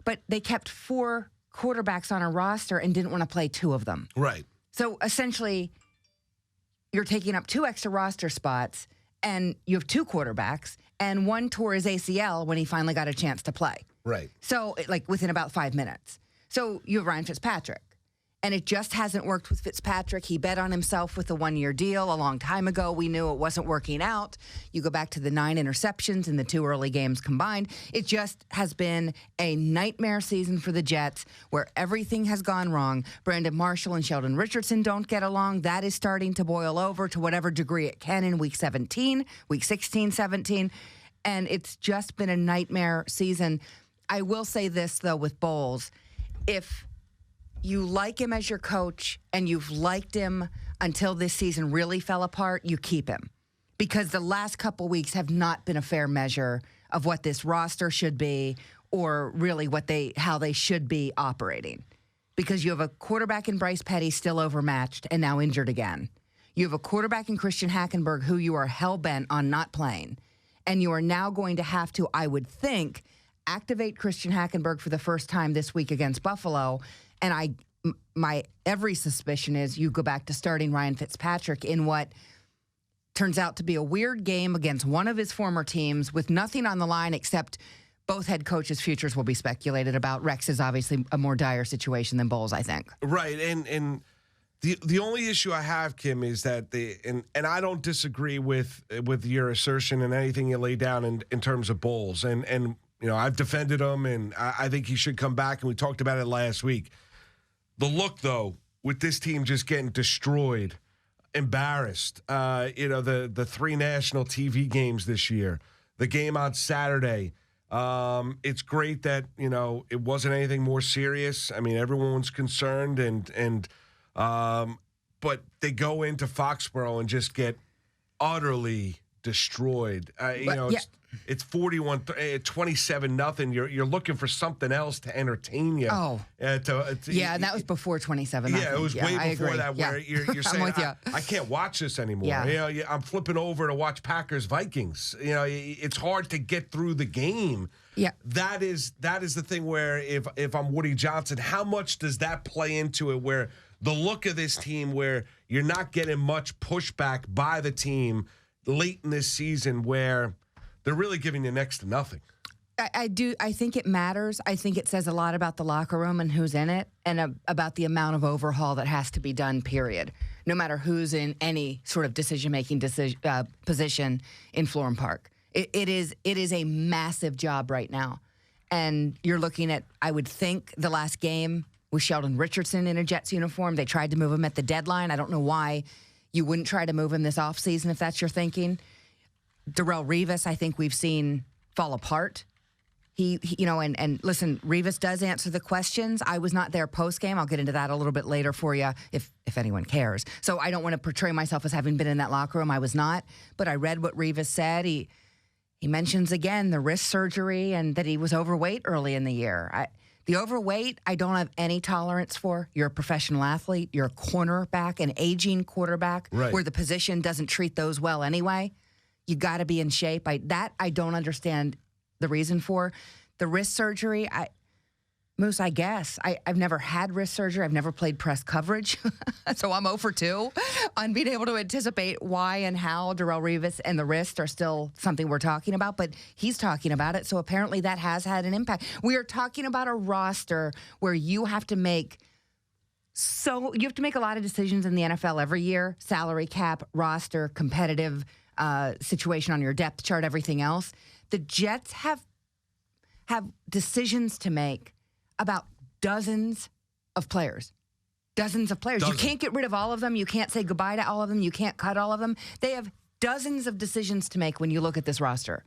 but they kept 4 quarterbacks on a roster and didn't want to play 2 of them. Right. So essentially, you're taking up 2 extra roster spots, and you have 2 quarterbacks, and one tore his ACL when he finally got a chance to play. Right. So, like, within about 5 minutes. So you have Ryan Fitzpatrick. And it just hasn't worked with Fitzpatrick. He bet on himself with a 1-year deal a long time ago. We knew it wasn't working out. You go back to the 9 interceptions in the 2 early games combined. It just has been a nightmare season for the Jets where everything has gone wrong. Brandon Marshall and Sheldon Richardson don't get along. That is starting to boil over to whatever degree it can in week 17, week 16, 17. And it's just been a nightmare season. I will say this, though, with Bowles. If you like him as your coach and you've liked him until this season really fell apart, you keep him. Because the last couple weeks have not been a fair measure of what this roster should be or really how they should be operating. Because you have a quarterback in Bryce Petty still overmatched and now injured again. You have a quarterback in Christian Hackenberg who you are hell-bent on not playing. And you are now going to have to, I would think, activate Christian Hackenberg for the first time this week against Buffalo. And my every suspicion is you go back to starting Ryan Fitzpatrick in what turns out to be a weird game against one of his former teams with nothing on the line except both head coaches' futures will be speculated about. Rex is obviously a more dire situation than Bowles, I think. Right, and the only issue I have, Kim, is that and I don't disagree with your assertion and anything you lay down in terms of Bowles, and you know, I've defended him, and I think he should come back, and we talked about it last week. The look, though, with this team just getting destroyed, embarrassed, the 3 national TV games this year, the game on Saturday, it's great that, it wasn't anything more serious. I mean, everyone's concerned, but they go into Foxborough and just get utterly destroyed. It's 27-0. You're looking for something else to entertain you. Oh, and that was before 27-0. Yeah, it was way before that. Where you're saying I can't watch this anymore. Yeah. I'm flipping over to watch Packers Vikings. It's hard to get through the game. Yeah, that is the thing where if I'm Woody Johnson, how much does that play into it? Where the look of this team, where you're not getting much pushback by the team late in this season, where they're really giving you next to nothing. I do. I think it matters. I think it says a lot about the locker room and who's in it, and about the amount of overhaul that has to be done, period. No matter who's in any sort of decision-making position in Florham Park. It is a massive job right now. And you're looking at, I would think, the last game with Sheldon Richardson in a Jets uniform. They tried to move him at the deadline. I don't know why you wouldn't try to move him this offseason if that's your thinking. Darrelle Revis, I think we've seen fall apart. He and listen, Revis does answer the questions. I was not there post-game. I'll get into that a little bit later for you if anyone cares. So I don't want to portray myself as having been in that locker room. I was not. But I read what Revis said. He mentions, again, the wrist surgery and that he was overweight early in the year. The overweight, I don't have any tolerance for. You're a professional athlete. You're a cornerback, an aging quarterback, right, where the position doesn't treat those well anyway. You got to be in shape. I don't understand the reason for. The wrist surgery, Moose, I guess. I've never had wrist surgery. I've never played press coverage. So I'm 0 for 2 on being able to anticipate why and how Darrelle Revis and the wrist are still something we're talking about. But he's talking about it, so apparently that has had an impact. We are talking about a roster where you have to make a lot of decisions in the NFL every year. Salary cap, roster, competitive situation on your depth chart, everything else. The Jets have decisions to make about dozens of players. You can't get rid of all of them. You can't say goodbye to all of them. You can't cut all of them. They have dozens of decisions to make when you look at this roster.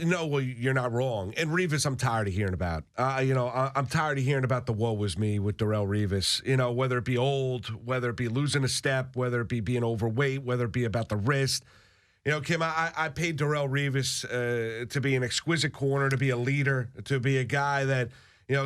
No, well, you're not wrong. And Revis, I'm tired of hearing about. I'm tired of hearing about the woe was me with Darrelle Revis. Whether it be old, whether it be losing a step, whether it be being overweight, whether it be about the wrist. Kim, I paid Darrelle Revis to be an exquisite corner, to be a leader, to be a guy that,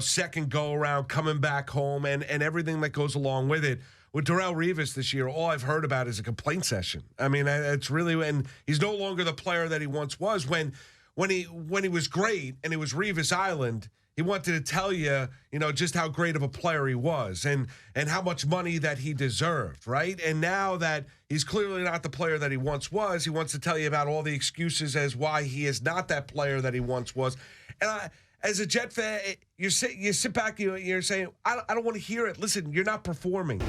second go around, coming back home, and everything that goes along with it. With Darrelle Revis this year, all I've heard about is a complaint session. I mean, it's really, and he's no longer the player that he once was. When when he was great and it was Revis Island, he wanted to tell you, just how great of a player he was and how much money that he deserved, right? And now that he's clearly not the player that he once was, he wants to tell you about all the excuses as why he is not that player that he once was. And as a Jet fan, you sit back, you're saying, I don't want to hear it. Listen, you're not performing.